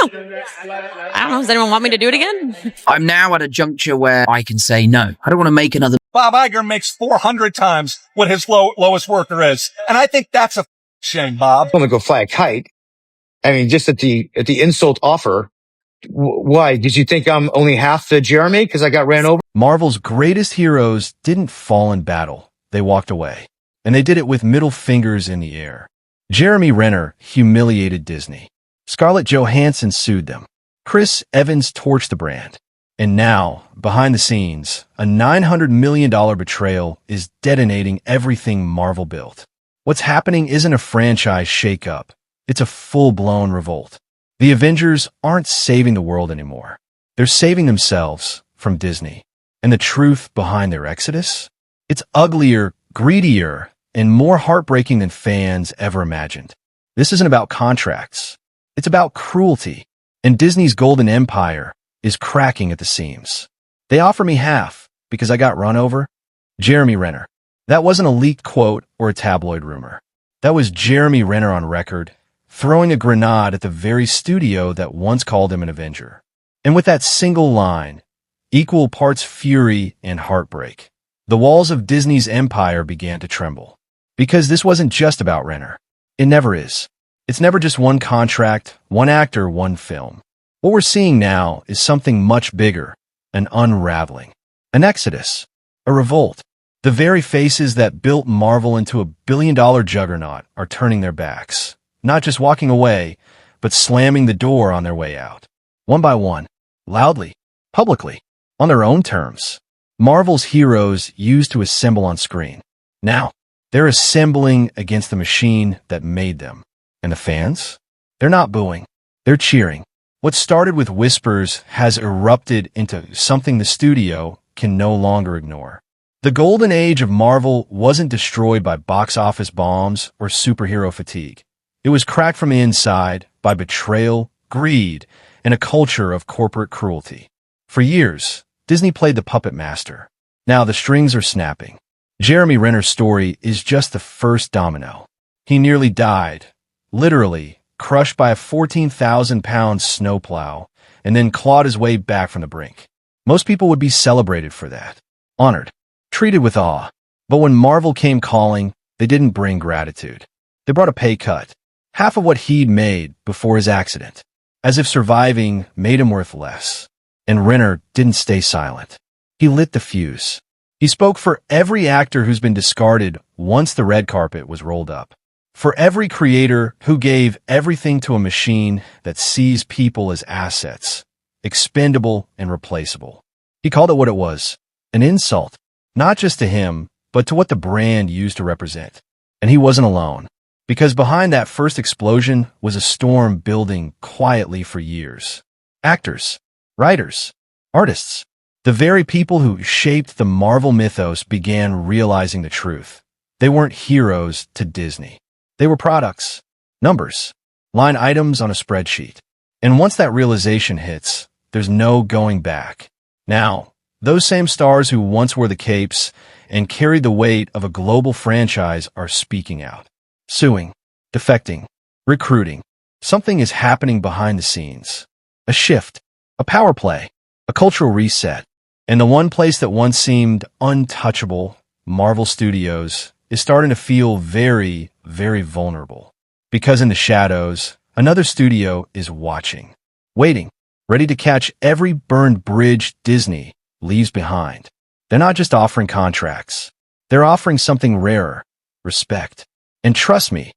I don't know. Does anyone want me to do it again? I'm now at a juncture where I can say no. I don't want to make another. Bob Iger makes 400 times what his lowest worker is. And I think that's a shame, Bob. I'm going to go fly a kite. I mean, just at the insult offer. Why? Did you think I'm only half the Jeremy because I got ran over? Marvel's greatest heroes didn't fall in battle. They walked away. And they did it with middle fingers in the air. Jeremy Renner humiliated Disney. Scarlett Johansson sued them. Chris Evans torched the brand. And now, behind the scenes, a $900 million betrayal is detonating everything Marvel built. What's happening isn't a franchise shakeup. It's a full-blown revolt. The Avengers aren't saving the world anymore. They're saving themselves from Disney. And the truth behind their exodus? It's uglier, greedier, and more heartbreaking than fans ever imagined. This isn't about contracts. It's about cruelty. And Disney's golden empire is cracking at the seams. They offer me half because I got run over. Jeremy Renner. That wasn't a leaked quote or a tabloid rumor. That was Jeremy Renner on record, throwing a grenade at the very studio that once called him an Avenger. And with that single line, equal parts fury and heartbreak, the walls of Disney's empire began to tremble. Because this wasn't just about Renner. It never is. It's never just one contract, one actor, one film. What we're seeing now is something much bigger, an unraveling, an exodus, a revolt. The very faces that built Marvel into a billion-dollar juggernaut are turning their backs, not just walking away, but slamming the door on their way out. One by one, loudly, publicly, on their own terms. Marvel's heroes used to assemble on screen. Now, they're assembling against the machine that made them. And the fans? They're not booing. They're cheering. What started with whispers has erupted into something the studio can no longer ignore. The golden age of Marvel wasn't destroyed by box office bombs or superhero fatigue. It was cracked from the inside by betrayal, greed, and a culture of corporate cruelty. For years, Disney played the puppet master. Now the strings are snapping. Jeremy Renner's story is just the first domino. He nearly died, literally, crushed by a 14,000-pound snowplow, and then clawed his way back from the brink. Most people would be celebrated for that, honored, treated with awe. But when Marvel came calling, they didn't bring gratitude. They brought a pay cut, half of what he'd made before his accident, as if surviving made him worth less. And Renner didn't stay silent. He lit the fuse. He spoke for every actor who's been discarded once the red carpet was rolled up. For every creator who gave everything to a machine that sees people as assets, expendable and replaceable. He called it what it was, an insult, not just to him, but to what the brand used to represent. And he wasn't alone, because behind that first explosion was a storm building quietly for years. Actors, writers, artists, the very people who shaped the Marvel mythos began realizing the truth. They weren't heroes to Disney. They were products, numbers, line items on a spreadsheet. And once that realization hits, there's no going back. Now, those same stars who once wore the capes and carried the weight of a global franchise are speaking out, suing, defecting, recruiting. Something is happening behind the scenes. A shift, a power play, a cultural reset. And the one place that once seemed untouchable, Marvel Studios, is starting to feel very, very vulnerable. Because in the shadows, another studio is watching, waiting, ready to catch every burned bridge Disney leaves behind. They're not just offering contracts. They're offering something rarer, respect. And trust me,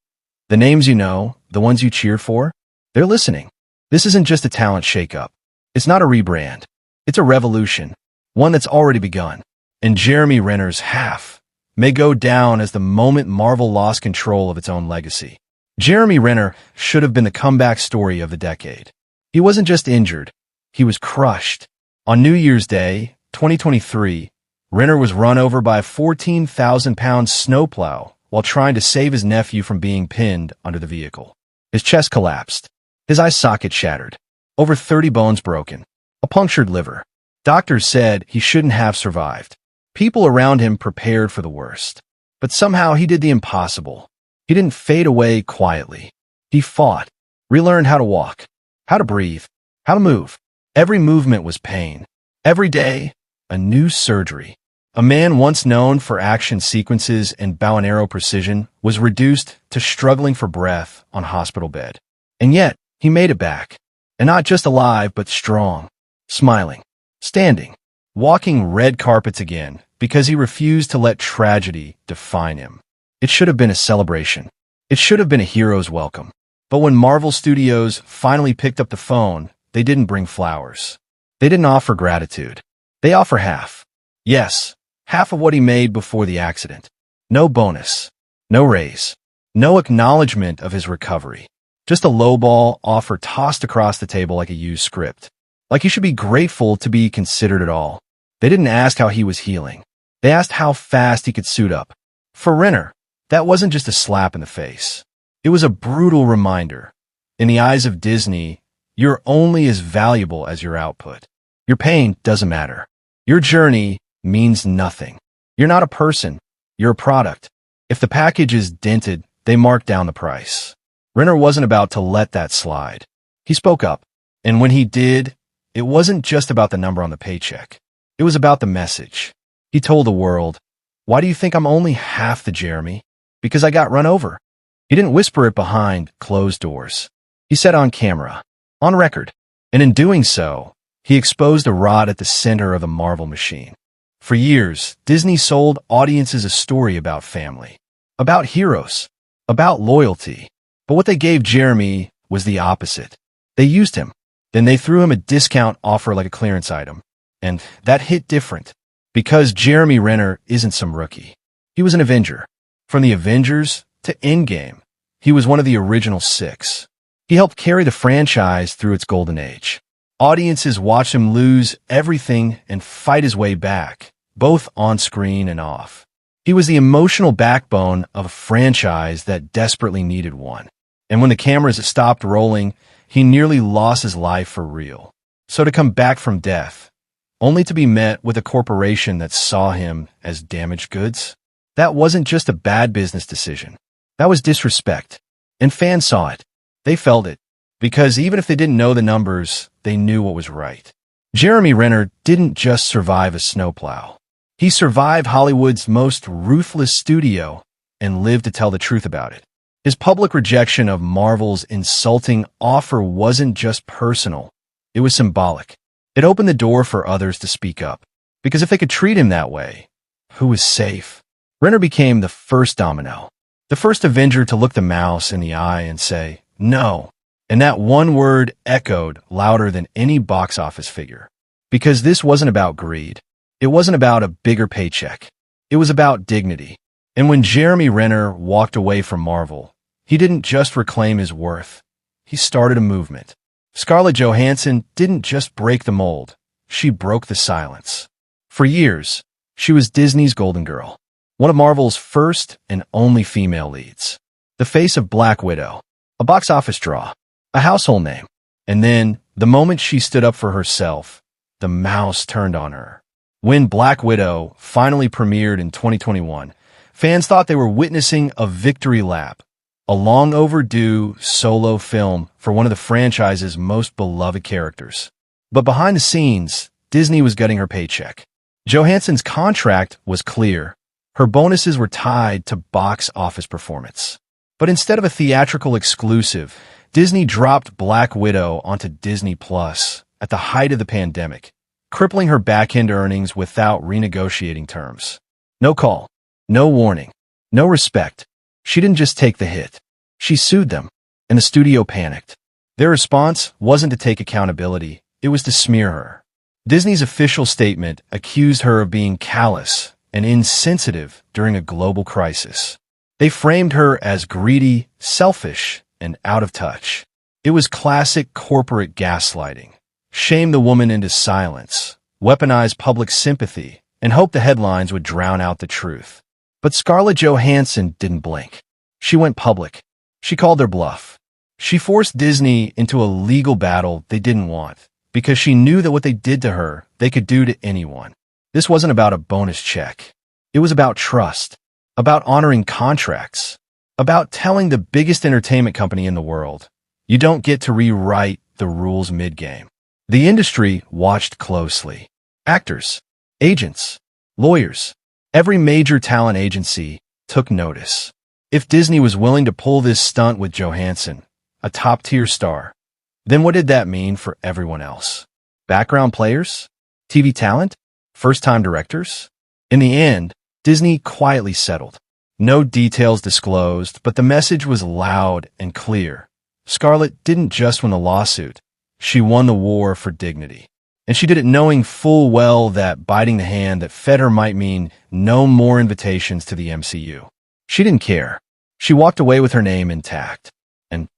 the names you know, the ones you cheer for, they're listening. This isn't just a talent shakeup. It's not a rebrand. It's a revolution, one that's already begun. And Jeremy Renner's half may go down as the moment Marvel lost control of its own legacy. Jeremy Renner should have been the comeback story of the decade. He wasn't just injured, he was crushed. On New Year's Day, 2023, Renner was run over by a 14,000-pound snowplow while trying to save his nephew from being pinned under the vehicle. His chest collapsed, his eye socket shattered, over 30 bones broken, a punctured liver. Doctors said he shouldn't have survived. People around him prepared for the worst. But somehow he did the impossible. He didn't fade away quietly. He fought, relearned how to walk, how to breathe, how to move. Every movement was pain. Every day, a new surgery. A man once known for action sequences and bow and arrow precision was reduced to struggling for breath on hospital bed. And yet, he made it back. And not just alive, but strong, smiling, standing, walking red carpets again because he refused to let tragedy define him. It should have been a celebration. It should have been a hero's welcome. But when Marvel Studios finally picked up the phone, they didn't bring flowers. They didn't offer gratitude. They offer half. Yes, half of what he made before the accident. No bonus. No raise. No acknowledgement of his recovery. Just a lowball offer tossed across the table like a used script. Like he should be grateful to be considered at all. They didn't ask how he was healing. They asked how fast he could suit up. For Renner, that wasn't just a slap in the face. It was a brutal reminder. In the eyes of Disney, you're only as valuable as your output. Your pain doesn't matter. Your journey means nothing. You're not a person. You're a product. If the package is dented, they mark down the price. Renner wasn't about to let that slide. He spoke up. And when he did, it wasn't just about the number on the paycheck. It was about the message. He told the world, "Why do you think I'm only half the Jeremy? Because I got run over." He didn't whisper it behind closed doors. He said on camera, on record. And in doing so, he exposed a rod at the center of the Marvel machine. For years, Disney sold audiences a story about family, about heroes, about loyalty. But what they gave Jeremy was the opposite. They used him. Then they threw him a discount offer like a clearance item. And that hit different. Because Jeremy Renner isn't some rookie. He was an Avenger. From the Avengers to Endgame, he was one of the original 6. He helped carry the franchise through its golden age. Audiences watched him lose everything and fight his way back, both on screen and off. He was the emotional backbone of a franchise that desperately needed one. And when the cameras stopped rolling, he nearly lost his life for real. So to come back from death, only to be met with a corporation that saw him as damaged goods, that wasn't just a bad business decision. That was disrespect. And fans saw it. They felt it. Because even if they didn't know the numbers, they knew what was right. Jeremy Renner didn't just survive a snowplow. He survived Hollywood's most ruthless studio and lived to tell the truth about it. His public rejection of Marvel's insulting offer wasn't just personal. It was symbolic. It opened the door for others to speak up. Because if they could treat him that way, who was safe? Renner became the first domino. The first Avenger to look the mouse in the eye and say, no. And that one word echoed louder than any box office figure. Because this wasn't about greed. It wasn't about a bigger paycheck. It was about dignity. And when Jeremy Renner walked away from Marvel, he didn't just reclaim his worth. He started a movement. Scarlett Johansson didn't just break the mold. She broke the silence. For years, she was Disney's Golden Girl, one of Marvel's first and only female leads. The face of Black Widow, a box office draw, a household name. And then, the moment she stood up for herself, the mouse turned on her. When Black Widow finally premiered in 2021, fans thought they were witnessing a victory lap, a long overdue solo film for one of the franchise's most beloved characters. But behind the scenes, Disney was gutting her paycheck. Johansson's contract was clear. Her bonuses were tied to box office performance. But instead of a theatrical exclusive, Disney dropped Black Widow onto Disney Plus at the height of the pandemic, crippling her back-end earnings without renegotiating terms. No call, no warning, no respect. She didn't just take the hit. She sued them, and the studio panicked. Their response wasn't to take accountability, it was to smear her. Disney's official statement accused her of being callous and insensitive during a global crisis. They framed her as greedy, selfish, and out of touch. It was classic corporate gaslighting. Shame the woman into silence, weaponize public sympathy, and hope the headlines would drown out the truth. But Scarlett Johansson didn't blink. She went public. She called their bluff. She forced Disney into a legal battle they didn't want, because she knew that what they did to her, they could do to anyone. This wasn't about a bonus check. It was about trust, about honoring contracts, about telling the biggest entertainment company in the world, you don't get to rewrite the the rules mid-game. The industry watched closely. Actors, agents, lawyers, every major talent agency took notice. If Disney was willing to pull this stunt with Johansson, a top-tier star, then what did that mean for everyone else? Background players? TV talent? First-time directors? In the end, Disney quietly settled. No details disclosed, but the message was loud and clear. Scarlett didn't just win the lawsuit. She won the war for dignity. And she did it knowing full well that biting the hand that fed her might mean no more invitations to the MCU. She didn't care. She walked away with her name intact. And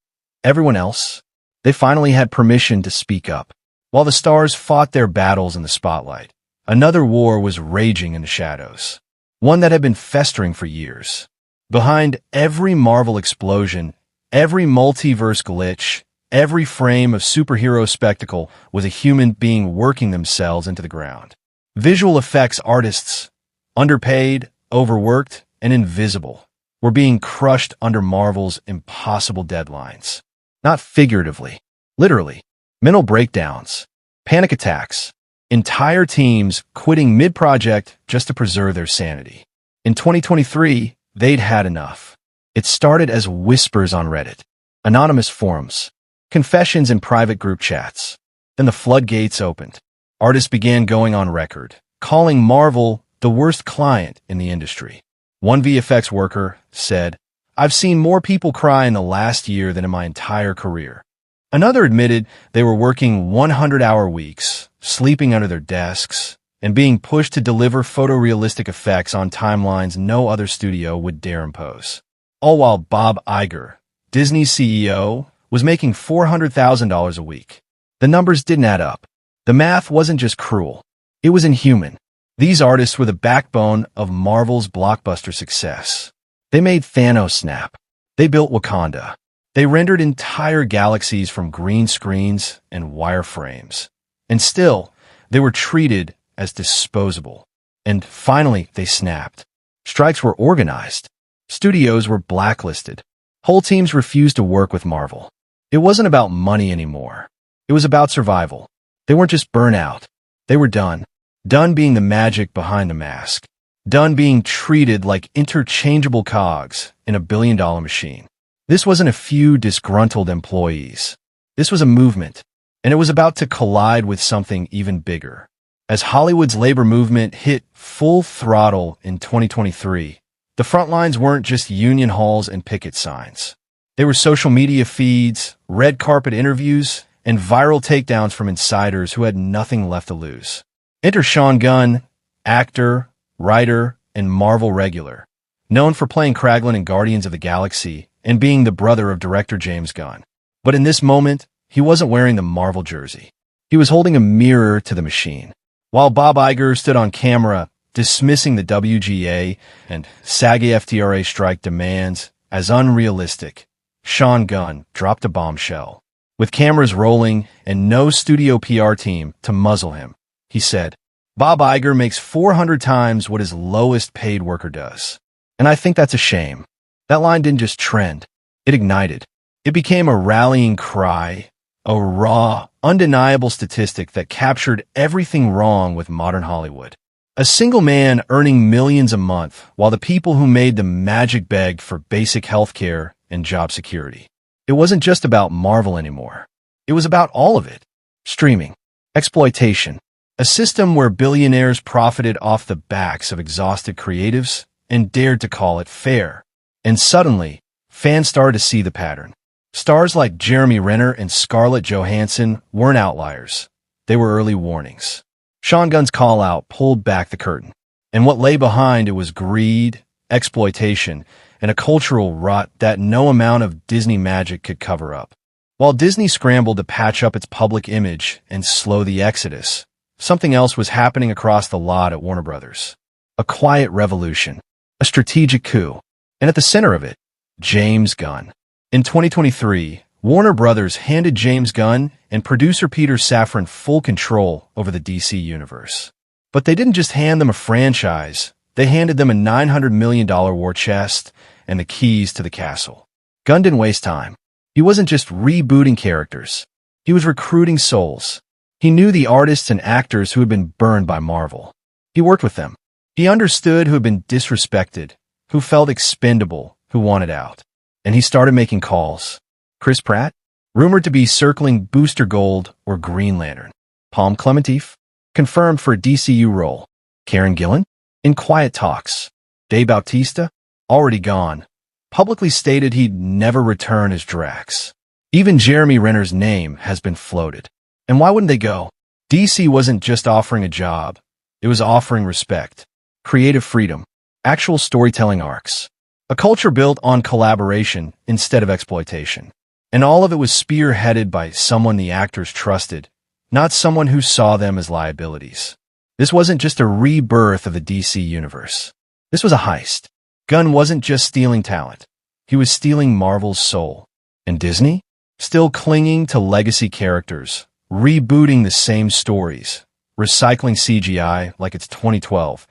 everyone else? They finally had permission to speak up. While the stars fought their battles in the spotlight, another war was raging in the shadows. One that had been festering for years. Behind every Marvel explosion, every multiverse glitch, every frame of superhero spectacle was a human being working themselves into the ground. Visual effects artists, underpaid, overworked, and invisible, were being crushed under Marvel's impossible deadlines. Not figuratively, literally. Mental breakdowns, panic attacks, entire teams quitting mid-project just to preserve their sanity. In 2023, they'd had enough. It started as whispers on Reddit, anonymous forums, confessions in private group chats. Then the floodgates opened. Artists began going on record, calling Marvel the worst client in the industry. One VFX worker said, "I've seen more people cry in the last year than in my entire career." Another admitted they were working 100-hour weeks, sleeping under their desks, and being pushed to deliver photorealistic effects on timelines no other studio would dare impose. All while Bob Iger, Disney's CEO, was making $400,000 a week. The numbers didn't add up. The math wasn't just cruel. It was inhuman. These artists were the backbone of Marvel's blockbuster success. They made Thanos snap. They built Wakanda. They rendered entire galaxies from green screens and wireframes. And still, they were treated as disposable. And finally, they snapped. Strikes were organized. Studios were blacklisted. Whole teams refused to work with Marvel. It wasn't about money anymore. It was about survival. They weren't just burnout. They were done. Done being the magic behind the mask. Done being treated like interchangeable cogs in a billion-dollar machine. This wasn't a few disgruntled employees. This was a movement, and it was about to collide with something even bigger. As Hollywood's labor movement hit full throttle in 2023, the front lines weren't just union halls and picket signs. They were social media feeds, red carpet interviews, and viral takedowns from insiders who had nothing left to lose. Enter Sean Gunn, actor, writer, and Marvel regular, known for playing Kraglin in Guardians of the Galaxy and being the brother of director James Gunn. But in this moment, he wasn't wearing the Marvel jersey. He was holding a mirror to the machine. While Bob Iger stood on camera, dismissing the WGA and SAG-AFTRA strike demands as unrealistic, Sean Gunn dropped a bombshell. With cameras rolling and no studio PR team to muzzle him, he said, "Bob Iger makes 400 times what his lowest paid worker does. And I think that's a shame." That line didn't just trend. It ignited. It became a rallying cry, a raw, undeniable statistic that captured everything wrong with modern Hollywood. A single man earning millions a month while the people who made the magic begged for basic health care and job security. It wasn't just about Marvel anymore. It was about all of it. Streaming, exploitation, a system where billionaires profited off the backs of exhausted creatives and dared to call it fair. And suddenly, fans started to see the pattern. Stars like Jeremy Renner and Scarlett Johansson weren't outliers. They were early warnings. Sean Gunn's call-out pulled back the curtain. And what lay behind it was greed, exploitation, and a cultural rot that no amount of Disney magic could cover up. While Disney scrambled to patch up its public image and slow the exodus, something else was happening across the lot at Warner Brothers. A quiet revolution. A strategic coup. And at the center of it, James Gunn. In 2023, Warner Brothers handed James Gunn and producer Peter Safran full control over the DC universe. But they didn't just hand them a franchise, they handed them a $900 million war chest and the keys to the castle. Gunn didn't waste time. He wasn't just rebooting characters. He was recruiting souls. He knew the artists and actors who had been burned by Marvel. He worked with them. He understood who had been disrespected, who felt expendable, who wanted out. And he started making calls. Chris Pratt, rumored to be circling Booster Gold or Green Lantern. Palm Clementif, confirmed for a DCU role. Karen Gillan, in quiet talks. Dave Bautista, already gone, publicly stated he'd never return as Drax. Even Jeremy Renner's name has been floated. And why wouldn't they go? DC wasn't just offering a job. It was offering respect, creative freedom, actual storytelling arcs, a culture built on collaboration instead of exploitation. And all of it was spearheaded by someone the actors trusted, not someone who saw them as liabilities. This wasn't just a rebirth of the DC universe. This was a heist. Gunn wasn't just stealing talent. He was stealing Marvel's soul. And Disney? Still clinging to legacy characters, rebooting the same stories, recycling CGI like it's 2012,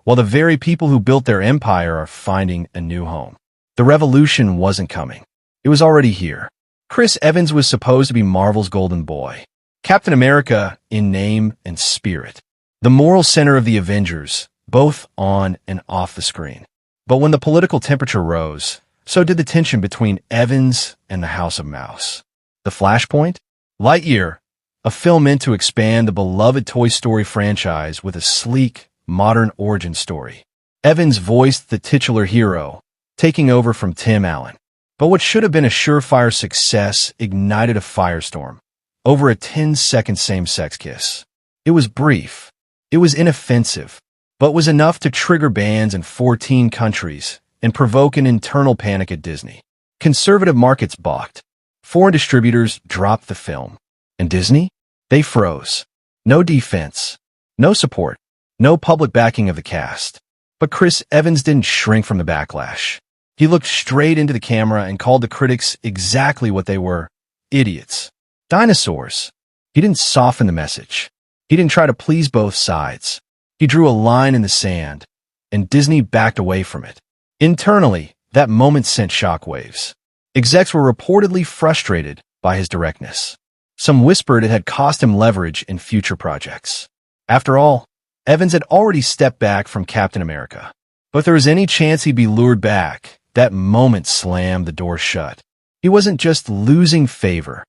while the very people who built their empire are finding a new home. The revolution wasn't coming. It was already here. Chris Evans was supposed to be Marvel's golden boy. Captain America in name and spirit. The moral center of the Avengers, both on and off the screen. But when the political temperature rose, so did the tension between Evans and the House of Mouse. The Flashpoint? Lightyear, a film meant to expand the beloved Toy Story franchise with a sleek, modern origin story. Evans voiced the titular hero, taking over from Tim Allen. But what should have been a surefire success ignited a firestorm over a 10-second same-sex kiss. It was brief. It was inoffensive, but was enough to trigger bans in 14 countries and provoke an internal panic at Disney. Conservative markets balked. Foreign distributors dropped the film. And Disney? They froze. No defense. No support. No public backing of the cast. But Chris Evans didn't shrink from the backlash. He looked straight into the camera and called the critics exactly what they were: idiots. Dinosaurs. He didn't soften the message. He didn't try to please both sides. He drew a line in the sand, and Disney backed away from it. Internally, that moment sent shockwaves. Execs were reportedly frustrated by his directness. Some whispered it had cost him leverage in future projects. After all, Evans had already stepped back from Captain America. But if there was any chance he'd be lured back, that moment slammed the door shut. He wasn't just losing favor.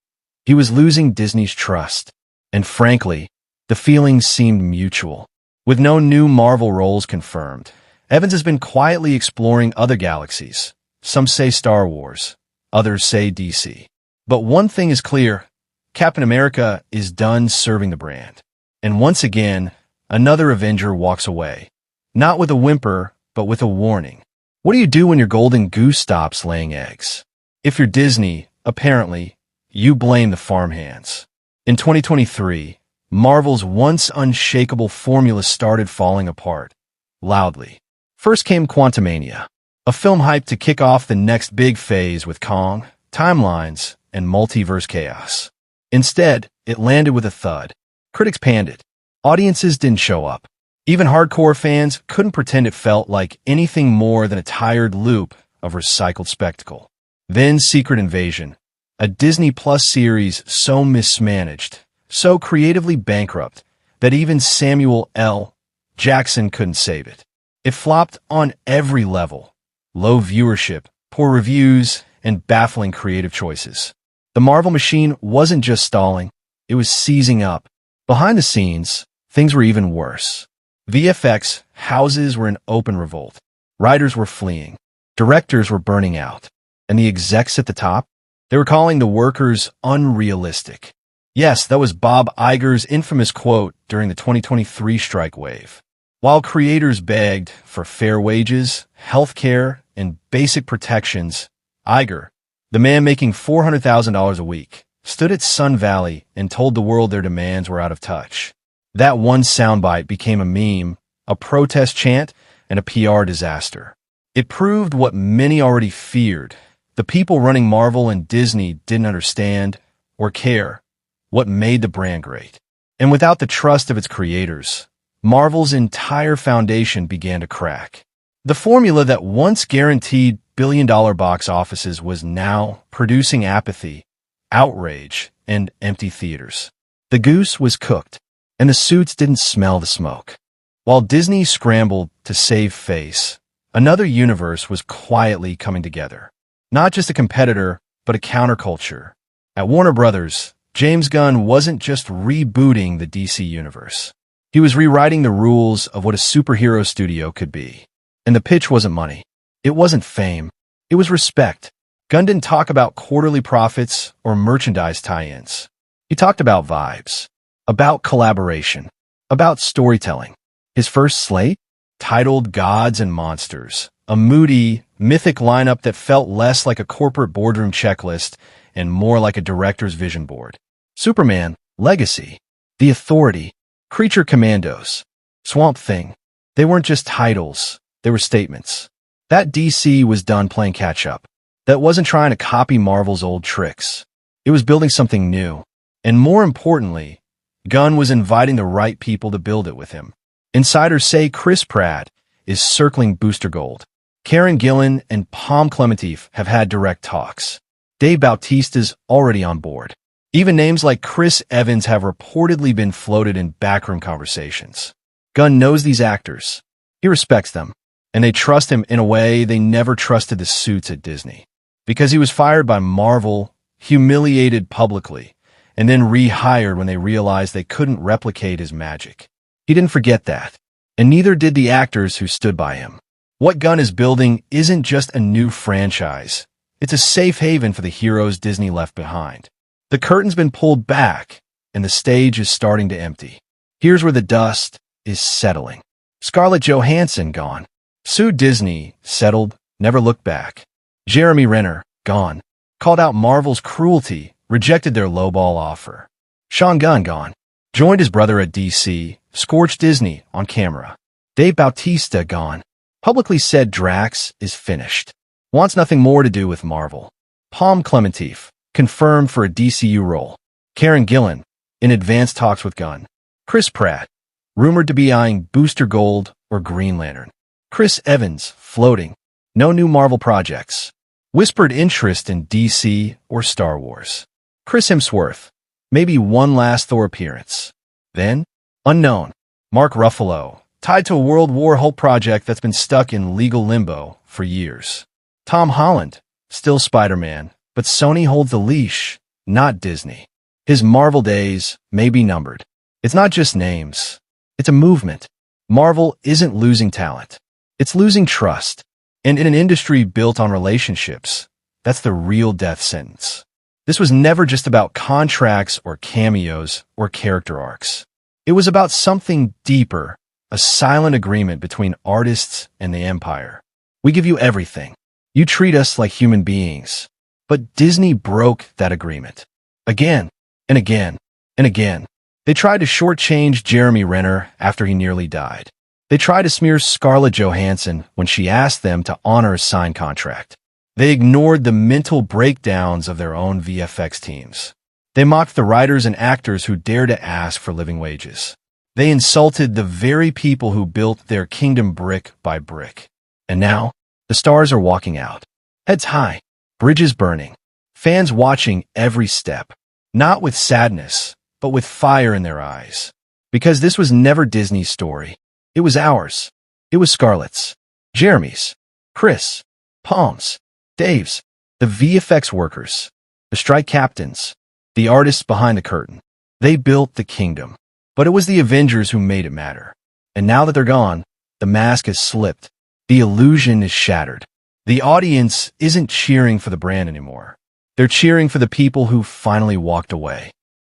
He was losing Disney's trust. And frankly, the feelings seemed mutual. With no new Marvel roles confirmed, Evans has been quietly exploring other galaxies. Some say Star Wars, others say DC. But one thing is clear: Captain America is done serving the brand. And once again, another Avenger walks away. Not with a whimper, but with a warning. What do you do when your golden goose stops laying eggs? If you're Disney, apparently, you blame the farmhands. In 2023, Marvel's once unshakable formula started falling apart, loudly. First came Quantumania, a film hyped to kick off the next big phase with Kong, timelines, and multiverse chaos. Instead, it landed with a thud. Critics panned it. Audiences didn't show up. Even hardcore fans couldn't pretend it felt like anything more than a tired loop of recycled spectacle. Then Secret Invasion, a Disney Plus series so mismanaged, so creatively bankrupt, that even Samuel L. Jackson couldn't save it. It flopped on every level: low viewership, poor reviews, and baffling creative choices. The Marvel machine wasn't just stalling, it was seizing up. Behind the scenes, things were even worse. VFX houses were in open revolt. Writers were fleeing. Directors were burning out. And the execs at the top? They were calling the workers unrealistic. Yes, that was Bob Iger's infamous quote during the 2023 strike wave. While creators begged for fair wages, health care, and basic protections, Iger, the man making $400,000 a week, stood at Sun Valley and told the world their demands were out of touch. That one soundbite became a meme, a protest chant, and a PR disaster. It proved what many already feared. The people running Marvel and Disney didn't understand or care what made the brand great. And without the trust of its creators, Marvel's entire foundation began to crack. The formula that once guaranteed billion-dollar box offices was now producing apathy, outrage, and empty theaters. The goose was cooked, and the suits didn't smell the smoke. While Disney scrambled to save face, another universe was quietly coming together. Not just a competitor, but a counterculture. At Warner Brothers, James Gunn wasn't just rebooting the DC universe. He was rewriting the rules of what a superhero studio could be. And the pitch wasn't money. It wasn't fame. It was respect. Gunn didn't talk about quarterly profits or merchandise tie-ins. He talked about vibes, about collaboration, about storytelling. His first slate, titled Gods and Monsters, a moody, mythic lineup that felt less like a corporate boardroom checklist and more like a director's vision board. Superman, Legacy, The Authority, Creature Commandos, Swamp Thing. They weren't just titles, they were statements. That DC was done playing catch-up. That wasn't trying to copy Marvel's old tricks. It was building something new. And more importantly, Gunn was inviting the right people to build it with him. Insiders say Chris Pratt is circling Booster Gold. Karen Gillan and Pom Klementieff have had direct talks. Dave Bautista's already on board. Even names like Chris Evans have reportedly been floated in backroom conversations. Gunn knows these actors. He respects them. And they trust him in a way they never trusted the suits at Disney. Because he was fired by Marvel, humiliated publicly, and then rehired when they realized they couldn't replicate his magic. He didn't forget that, and neither did the actors who stood by him. What Gunn is building isn't just a new franchise. It's a safe haven for the heroes Disney left behind. The curtain's been pulled back, and the stage is starting to empty. Here's where the dust is settling. Scarlett Johansson gone. Sued Disney, settled, never looked back. Jeremy Renner, gone. Called out Marvel's cruelty, rejected their lowball offer. Sean Gunn, gone. Joined his brother at DC, scorched Disney on camera. Dave Bautista, gone. Publicly said Drax is finished. Wants nothing more to do with Marvel. Pom Klementieff, confirmed for a DCU role. Karen Gillan, in advanced talks with Gunn. Chris Pratt, rumored to be eyeing Booster Gold or Green Lantern. Chris Evans, floating. No new Marvel projects. Whispered interest in DC or Star Wars. Chris Hemsworth, maybe one last Thor appearance. Then, unknown. Mark Ruffalo, tied to a World War Hulk project that's been stuck in legal limbo for years. Tom Holland, still Spider-Man, but Sony holds the leash, not Disney. His Marvel days may be numbered. It's not just names. It's a movement. Marvel isn't losing talent. It's losing trust. And in an industry built on relationships, that's the real death sentence. This was never just about contracts or cameos or character arcs. It was about something deeper, a silent agreement between artists and the empire. We give you everything. You treat us like human beings. But Disney broke that agreement. Again and again and again. They tried to shortchange Jeremy Renner after he nearly died. They tried to smear Scarlett Johansson when she asked them to honor a signed contract. They ignored the mental breakdowns of their own VFX teams. They mocked the writers and actors who dared to ask for living wages. They insulted the very people who built their kingdom brick by brick. And now, the stars are walking out. Heads high, bridges burning, fans watching every step, not with sadness, but with fire in their eyes. Because this was never Disney's story. It was ours. It was Scarlett's, Jeremy's, Chris, Pom's, Dave's, the VFX workers, the strike captains, the artists behind the curtain. They built the kingdom. But it was the Avengers who made it matter. And now that they're gone, the mask has slipped. The illusion is shattered. The audience isn't cheering for the brand anymore. They're cheering for the people who finally walked away.